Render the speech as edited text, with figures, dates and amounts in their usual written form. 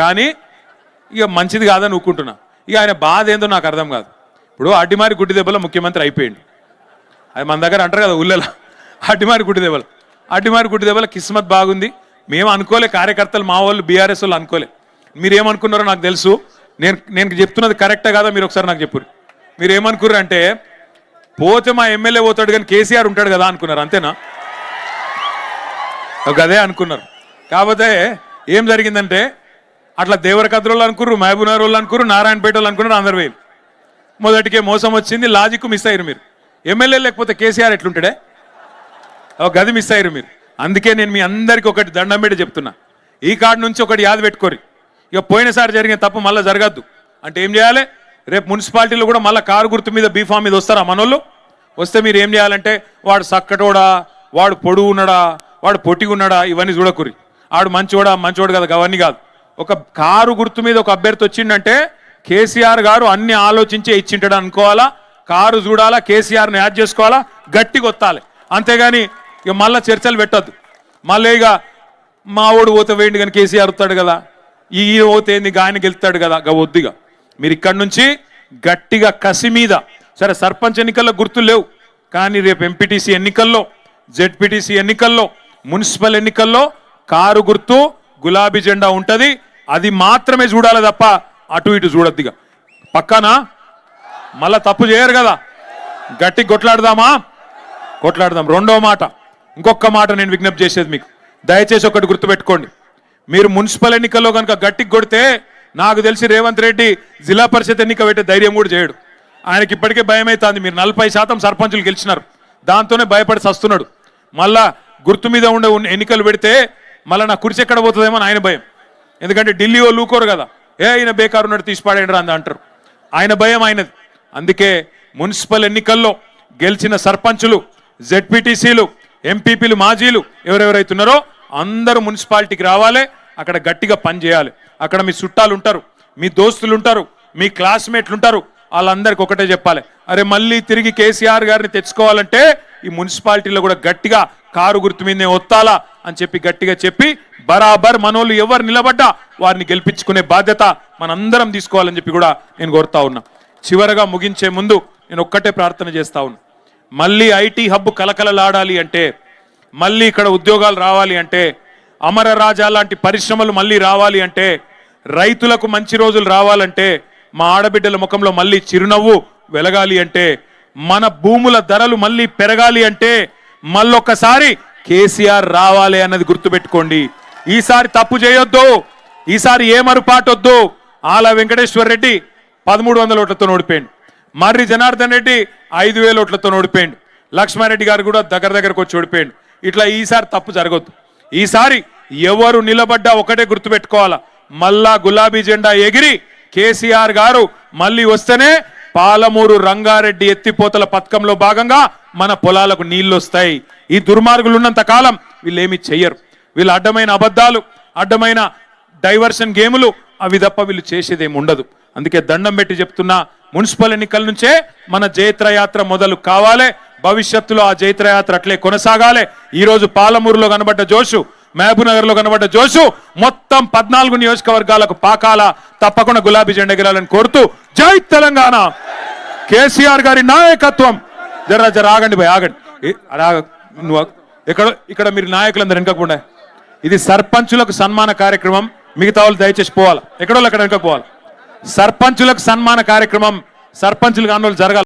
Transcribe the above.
కానీ ఇక మంచిది కాదని ఊరుకుంటున్నా. ఇక ఆయన బాధ ఏందో నాకు అర్థం కాదు. ఇప్పుడు అడ్డిమారి గుడ్డి దెబ్బలో ముఖ్యమంత్రి అయిపోయింది. అది మన దగ్గర అంటారు కదా ఊళ్ళలో, అడ్డిమారి గుడ్డి దెబ్బల కిస్మత్ బాగుంది. మేము అనుకోలే, కార్యకర్తలు మా వాళ్ళు బీఆర్ఎస్ వాళ్ళు అనుకోలే. మీరేమనుకున్నారో నాకు తెలుసు. నేను చెప్తున్నది కరెక్టా కాదా మీరు ఒకసారి నాకు చెప్పురు. మీరు ఏమనుకున్నారు అంటే పోతే మా ఎమ్మెల్యే పోతాడు కానీ కేసీఆర్ ఉంటాడు కదా అనుకున్నారు. అంతేనా? అదే అనుకున్నారు. కాకపోతే ఏం జరిగిందంటే అట్లా దేవరకద్రోళ్ళు అనుకున్నారు, మహబూబ్నగర్ వాళ్ళు అనుకున్నారు, నారాయణపేట వాళ్ళు అనుకున్నారు, అందరు వేలు. మొదటికే మోసం వచ్చింది, లాజిక్ మిస్ అయ్యారు మీరు. ఎమ్మెల్యే లేకపోతే కేసీఆర్ ఎట్లుంటాడే, ఒక గది మిస్ అయ్యారు మీరు. అందుకే నేను మీ అందరికీ ఒకటి దండం పెట్టి చెప్తున్నా, ఈ కార్డు నుంచి ఒకటి యాద పెట్టుకోరు. ఇక పోయినసారి జరిగిన తప్పు మళ్ళీ జరగద్దు అంటే ఏం చేయాలి? రేపు మున్సిపాలిటీలో కూడా మళ్ళీ కారు గుర్తు మీద బీఫామ్ మీద వస్తారా మనోళ్ళు? వస్తే మీరు ఏం చేయాలంటే వాడు సక్కటోడా, వాడు పొడుగు ఉన్నాడా, వాడు పొట్టిగా ఉన్నాడా, ఇవన్నీ చూడకురి. ఆడు మంచోడు కదా, అవన్నీ కాదు. ఒక కారు గుర్తు మీద ఒక అభ్యర్థి వచ్చిండంటే కేసీఆర్ గారు అన్ని ఆలోచించే ఇచ్చింటాడు అనుకోవాలా. కారు చూడాలా, కేసీఆర్ని యాడ్ చేసుకోవాలా, గట్టిగా ఒత్తాలి. అంతేగాని ఇక మళ్ళీ చర్చలు పెట్టద్దు. మళ్ళీ ఇక మా ఓడు పోతే వేయండి కానీ కేసీఆర్ వస్తాడు కదా, ఈ పోతే ఏంది ఆయన గెలుస్తాడు కదా, వద్దుగా. మీరు ఇక్కడి నుంచి గట్టిగా కసి మీద, సరే సర్పంచ్ ఎన్నికల్లో గుర్తులు లేవు కానీ రేపు ఎంపీటీసీ ఎన్నికల్లో, జెడ్పీటీసీ ఎన్నికల్లో, మున్సిపల్ ఎన్నికల్లో కారు గుర్తు గులాబీ జెండా ఉంటుంది. అది మాత్రమే చూడాలి తప్ప అటు ఇటు చూడద్దిగా. పక్కన మళ్ళా తప్పు చేయరు కదా, గట్టి కొట్లాడదామా? కొట్లాడదాం. రెండో మాట, ఇంకొక మాట నేను విజ్ఞప్తి చేసేది మీకు, దయచేసి ఒకటి గుర్తుపెట్టుకోండి. మీరు మున్సిపల్ ఎన్నికల్లో కనుక గట్టికి కొడితే నాకు తెలిసి రేవంత్ రెడ్డి జిల్లా పరిషత్ ఎన్నిక పెట్టే ధైర్యం కూడా చేయడు. ఆయనకి ఇప్పటికే భయం అవుతుంది. మీరు 40% సర్పంచులు గెలిచినారు, దాంతోనే భయపడి సస్తున్నాడు. మళ్ళా గుర్తు మీద ఉండే ఎన్నికలు పెడితే మళ్ళీ నా కుర్చీ ఎక్కడ పోతుందేమో ఆయన భయం. ఎందుకంటే ఢిల్లీ వాళ్ళు ఊకోరు కదా, ఈయన బేకారు ఉన్నాడు తీసిపాడేండ్రా అని అంటారు. ఆయన భయం ఆయనది. అందుకే మున్సిపల్ ఎన్నికల్లో గెలిచిన సర్పంచులు, జెడ్పీటీసీలు, ఎంపీపీలు, మాజీలు ఎవరెవరైతున్నారో అందరూ మున్సిపాలిటీకి రావాలి. అక్కడ గట్టిగా పని చేయాలి. అక్కడ మీ చుట్టాలు ఉంటారు, మీ దోస్తులు ఉంటారు, మీ క్లాస్మేట్లు ఉంటారు. వాళ్ళందరికీ ఒకటే చెప్పాలి, అరే మళ్ళీ తిరిగి కేసీఆర్ గారిని తెచ్చుకోవాలంటే ఈ మున్సిపాలిటీలో కూడా గట్టిగా కారు గుర్తు మీదనే ఒత్తాలా అని చెప్పి గట్టిగా చెప్పి బరాబర్ మనోళ్ళు ఎవరు నిలబడ్డా వారిని గెలిపించుకునే బాధ్యత మనందరం తీసుకోవాలని చెప్పి కూడా నేను కోరుతా ఉన్నా. చివరగా ముగించే ముందు నేను ఒక్కటే ప్రార్థన చేస్తా ఉన్నా, మళ్ళీ ఐటీ హబ్ కలకలలాడాలి అంటే, మళ్ళీ ఇక్కడ ఉద్యోగాలు రావాలి అంటే, అమర రాజా లాంటి పరిశ్రమలు మళ్ళీ రావాలి అంటే, రైతులకు మంచి రోజులు రావాలంటే, మా ఆడబిడ్డల ముఖంలో మళ్ళీ చిరునవ్వు వెలగాలి అంటే, మన భూముల ధరలు మళ్ళీ పెరగాలి అంటే మళ్ళొక్కసారి కేసీఆర్ రావాలి అన్నది గుర్తుపెట్టుకోండి. ఈసారి తప్పు చేయొద్దు, ఈసారి ఏ మరుపాటొద్దు. ఆల వెంకటేశ్వర్ రెడ్డి 1300 ఓట్లతో ఓడిపోయిండు, మర్రి జనార్దన్ రెడ్డి 5000 ఓట్లతో ఓడిపోయిండు, లక్ష్మారెడ్డి గారు కూడా దగ్గరకు వచ్చి ఓడిపోయిండు. ఇట్లా ఈసారి తప్పు జరగొద్దు. ఈసారి ఎవరు నిలబడ్డా ఒకటే గుర్తుపెట్టుకోవాలా, మళ్ళా గులాబీ జెండా ఎగిరి కేసీఆర్ గారు మళ్ళీ వస్తేనే పాలమూరు రంగారెడ్డి ఎత్తిపోతల పథకంలో భాగంగా మన పొలాలకు నీళ్లు వస్తాయి. ఈ దుర్మార్గులు ఉన్నంత కాలం వీళ్ళు ఏమి చెయ్యరు. వీళ్ళు అడ్డమైన అబద్ధాలు, అడ్డమైన డైవర్షన్ గేములు అవి తప్ప వీళ్ళు చేసేదేమి ఉండదు. అందుకే దండం పెట్టి చెప్తున్నా, మున్సిపల్ ఎన్నికల నుంచే మన జైత్రయాత్ర మొదలు కావాలి. భవిష్యత్తులో ఆ జైత్రయాత్ర అట్లే కొనసాగాలి. ఈరోజు పాలమూరులో కనబడ్డ జోషు, మహబూబ్నగర్ లో కనబడ్డ జోషు మొత్తం 14 నియోజకవర్గాలకు పాకాల. తప్పకుండా గులాబీ జెండా ఎగరాలని కోరుతూ, జై తెలంగాణ, కేసీఆర్ గారి నాయకత్వం. జర ఆగండి భయ్, ఆగండి. నువ్వు ఇక్కడ మీరు నాయకులందరూ వెనకకుండా, ఇది సర్పంచులకు సన్మాన కార్యక్రమం. మిగతా వాళ్ళు దయచేసి పోవాలి, ఎక్కడో అక్కడ వెనక పోవాలి. సర్పంచులకు సన్మాన కార్యక్రమం, సర్పంచులు కాని వాళ్ళు జరగాలి.